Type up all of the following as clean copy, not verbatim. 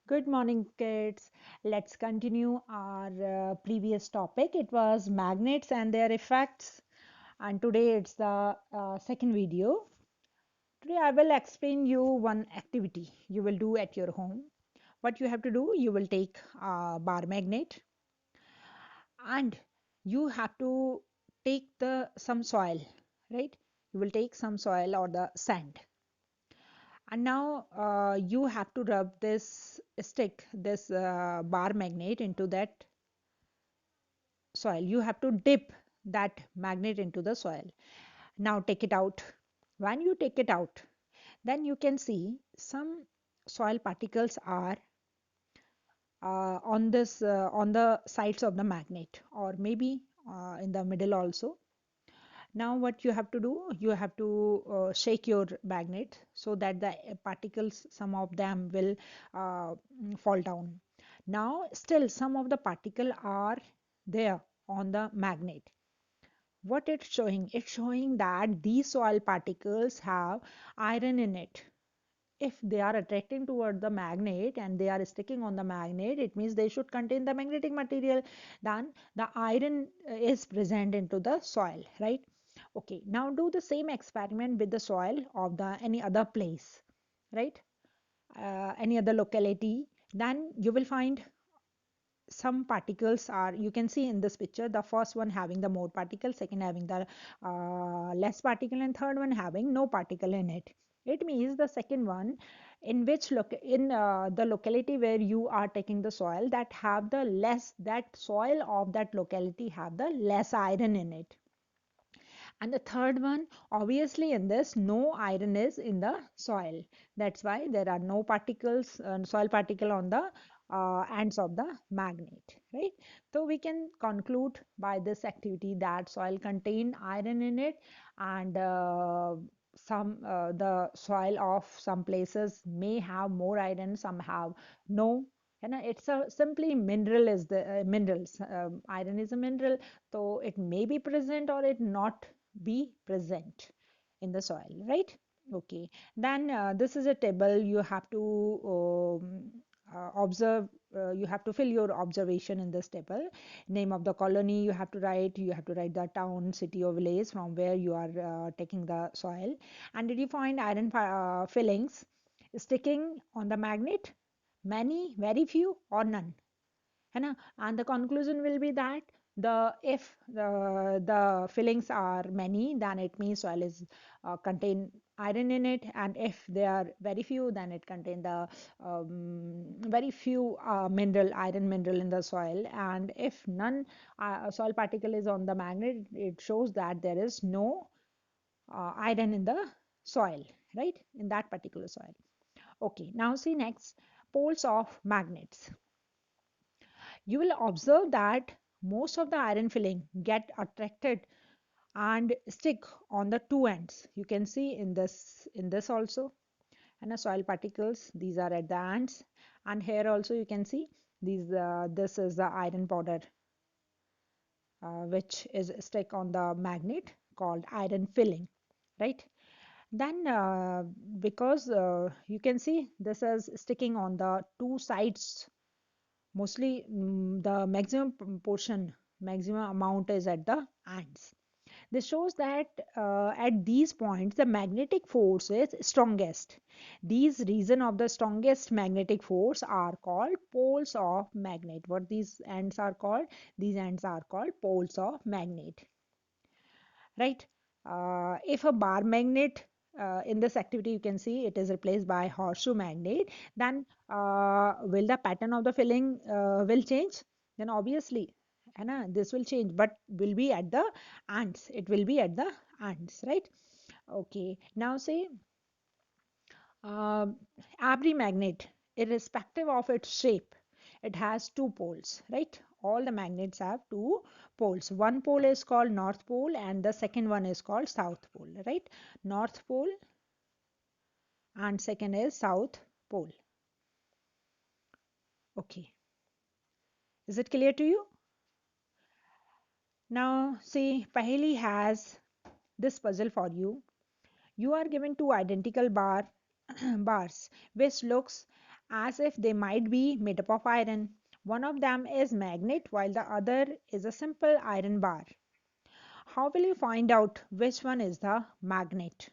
Good morning, kids. Let's continue our previous topic. It was magnets and their effects, and today it's the second video. Today, I will explain you one activity you will do at your home. What you have to do, you will take a bar magnet and you have to take the some soil, right? You will take some soil or the sand, and now you have to rub this stick, this bar magnet into that soil. You have to dip that magnet into the soil. Now take it out. When you take it out, then you can see some soil particles are on the sides of the magnet, or maybe in the middle also. Now what you have to do, you have to shake your magnet so that the particles, some of them will fall down. Now still some of the particle are there on the magnet. What it's showing? It's showing that these soil particles have iron in it. If they are attracting toward the magnet and they are sticking on the magnet, it means they should contain the magnetic material. Then the iron is present into the soil, right? Okay, now do the same experiment with the soil of the any other place, right? Any other locality. Then you will find some particles are, you can see in this picture, the first one having the more particle, second having the less particle, and third one having no particle in it. It means the second one, in which the locality where you are taking the soil, that have the less, that soil of that locality have the less iron in it. And the third one, obviously in this, no iron is in the soil. That's why there are no particles, soil particle on the ends of the magnet, right? So we can conclude by this activity that soil contain iron in it, and the soil of some places may have more iron, some have no. And it's a simply mineral is the minerals. Iron is a mineral, so it may be present or it not be present in the soil, right? Okay, then this is a table you have to observe. You have to fill your observation in this table. Name of the colony you have to write. You have to write the town, city, or village from where you are taking the soil. And did you find iron fillings sticking on the magnet? Many, very few, or none? है ना? And the conclusion will be that if the fillings are many, then it means soil is contain iron in it, and if they are very few, then it contain the very few iron mineral in the soil. And if none soil particle is on the magnet, it shows that there is no iron in the soil, right, in that particular soil. Okay, now see next, poles of magnets. You will observe that most of the iron filling get attracted and stick on the two ends. You can see in this also, and the soil particles, these are at the ends, and here also you can see these this is the iron powder which is stick on the magnet, called iron filling, right? Then because you can see this is sticking on the two sides. Mostly the maximum amount is at the ends. This shows that at these points the magnetic force is strongest. These region of the strongest magnetic force are called poles of magnet. What these ends are called? These ends are called poles of magnet, right? If a bar magnet, in this activity you can see it is replaced by horseshoe magnet, then will the pattern of the filling will change? Then obviously, this will change, but will be at the ends. It will be at the ends, right? Okay, now say uh, every magnet, irrespective of its shape, it has two poles, right? All the magnets have two poles. One pole is called North Pole and the second one is called South Pole, right? North Pole and second is South Pole. Okay. Is it clear to you? Now, see, Paheli has this puzzle for you. You are given two identical bars which looks as if they might be made up of iron. One of them is magnet while the other is a simple iron bar. How will you find out which one is the magnet?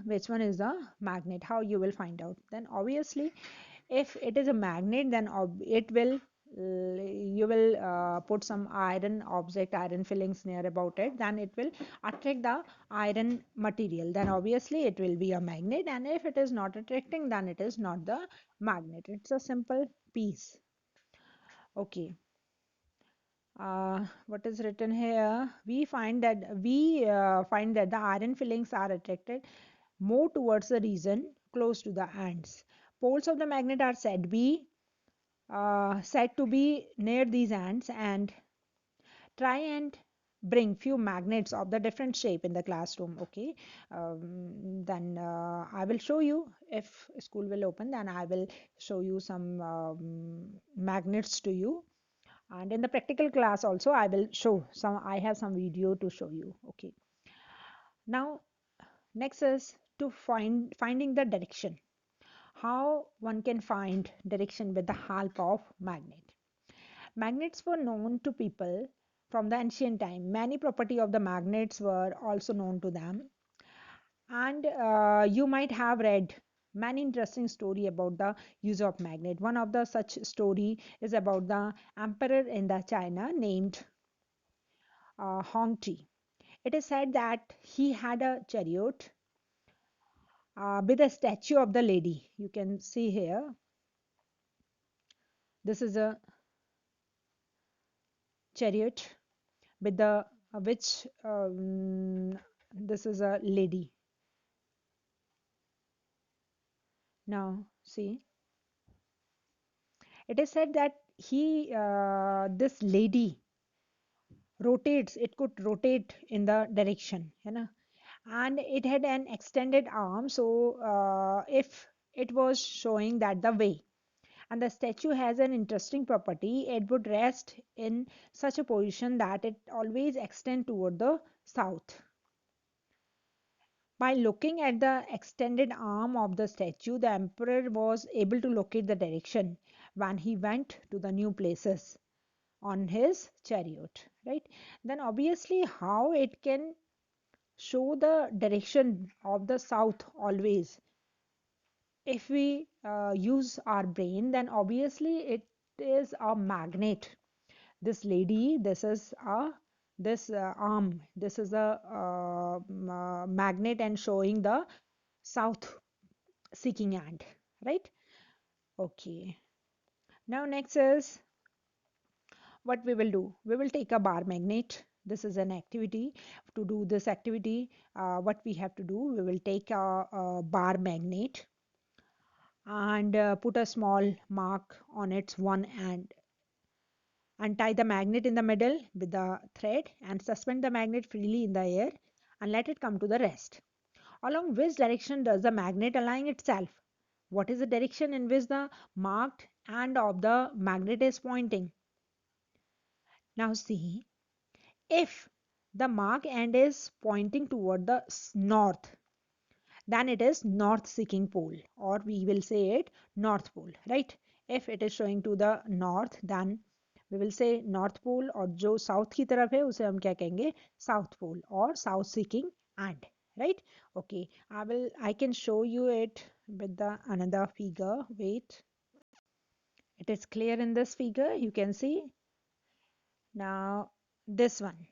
Which one is the magnet? How you will find out? Then obviously, if it is a magnet, then it will you will put some iron object, iron fillings near about it. Then it will attract the iron material. Then obviously it will be a magnet. And if it is not attracting, then it is not the magnet. It's a simple piece. Okay. What is written here? We find that the iron fillings are attracted more towards the region close to the ends. Poles of the magnet are said to be near these ends, and try and bring few magnets of the different shape in the classroom. Okay, then I will show you. If school will open, then I will show you some magnets to you, and in the practical class also I will show some. I have some video to show you. Okay, now next is to finding the direction. How one can find direction with the help of magnet. Magnets were known to people from the ancient time. Many property of the magnets were also known to them. And you might have read many interesting story about the use of magnet. One of the such story is about the emperor in the China named Hong Ti. It is said that he had a chariot with a statue of the lady. You can see here. This is a chariot with the which this is a lady. Now see, it is said that he this lady rotates. It could rotate in the direction, and it had an extended arm. So if it was showing that the way, and the statue has an interesting property, it would rest in such a position that it always extend toward the south. By looking at the extended arm of the statue, the emperor was able to locate the direction when he went to the new places on his chariot, right? Then obviously how it can show the direction of the south always. If we use our brain, then obviously it is a magnet. This lady, this arm, this is a magnet and showing the south seeking end, right? Okay, now next is what we will do. We will take a bar magnet. This is an activity. To do this activity, what we have to do, we will take a bar magnet and put a small mark on its one end, and tie the magnet in the middle with the thread and suspend the magnet freely in the air and let it come to the rest. Along which direction does the magnet align itself? What is the direction in which the marked end of the magnet is pointing? Now see, if the mark end is pointing toward the north, then it is north seeking pole, or we will say it north pole, right? If it is showing to the north, then we will say north pole, और जो south की तरफ है उसे हम क्या कहेंगे? South pole or south seeking end, right? Okay, I can show you it with the another figure. Wait, it is clear in this figure. You can see now this one.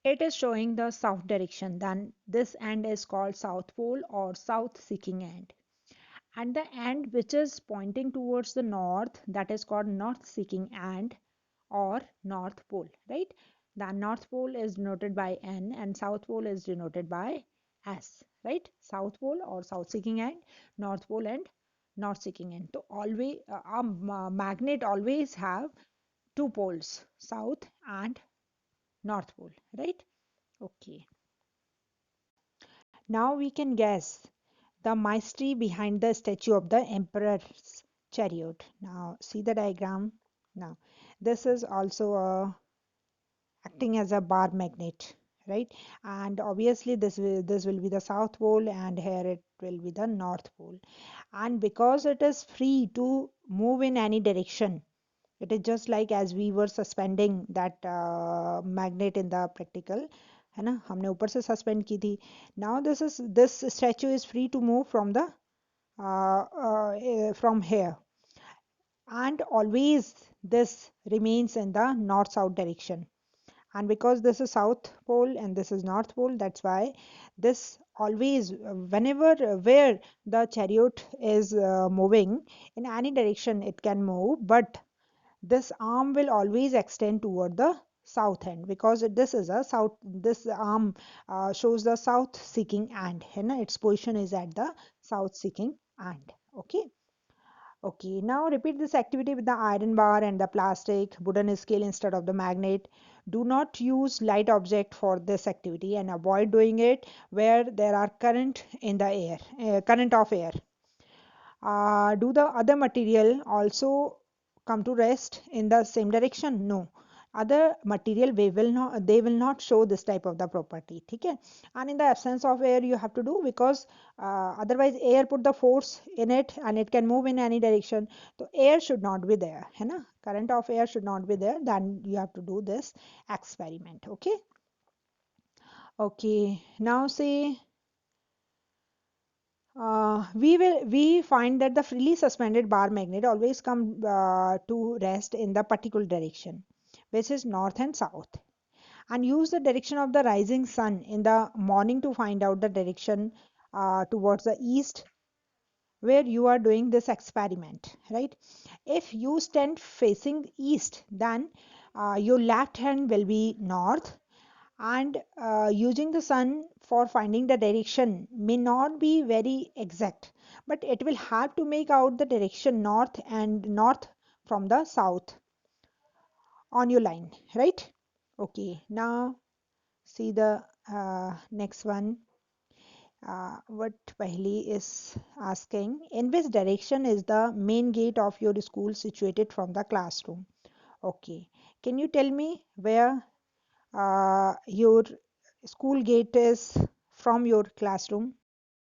It is showing the south direction. Then this end is called south pole or south seeking end. And the end which is pointing towards the north, that is called north seeking end or north pole, right? The north pole is denoted by N and south pole is denoted by S, right? South pole or south seeking end, north pole and north seeking end. So always a magnet always have two poles, south and north pole, right? Okay. Now we can guess the mystery behind the statue of the emperor's chariot. Now see the diagram. Now this is also acting as a bar magnet, right? And obviously this will be the south pole, and here will be the North Pole. And because it is free to move in any direction, it is just like as we were suspending that magnet in the practical, है ना, हमने ऊपर से suspend की थी. Now this statue is free to move from the from here, and always this remains in the north south direction. And because this is south pole and this is north pole, that's why this always whenever where the chariot is moving in any direction it can move, but this arm will always extend toward the south end, because this is a south, this arm shows the south seeking end, है ना, its position is at the south seeking end. Okay. Okay, now repeat this activity with the iron bar and the plastic wooden scale instead of the magnet. Do not use light object for this activity and avoid doing it where there are current in the air, current of air. Do the other material also come to rest in the same direction? No. Other material they will not show this type of the property. Okay? And in the absence of air you have to do, because otherwise air put the force in it and it can move in any direction. So air should not be there. है ना? Current of air should not be there. Then you have to do this experiment. Okay. Okay. Now say we find that the freely suspended bar magnet always come to rest in the particular direction, which is north and south, and use the direction of the rising sun in the morning to find out the direction towards the east where you are doing this experiment, right? If you stand facing east, then your left hand will be north, and using the sun for finding the direction may not be very exact, but it will have to make out the direction north and north from the south on your line, right? Okay, now see the next one. What Pahli is asking, in which direction is the main gate of your school situated from the classroom? Okay, can you tell me where your school gate is from your classroom?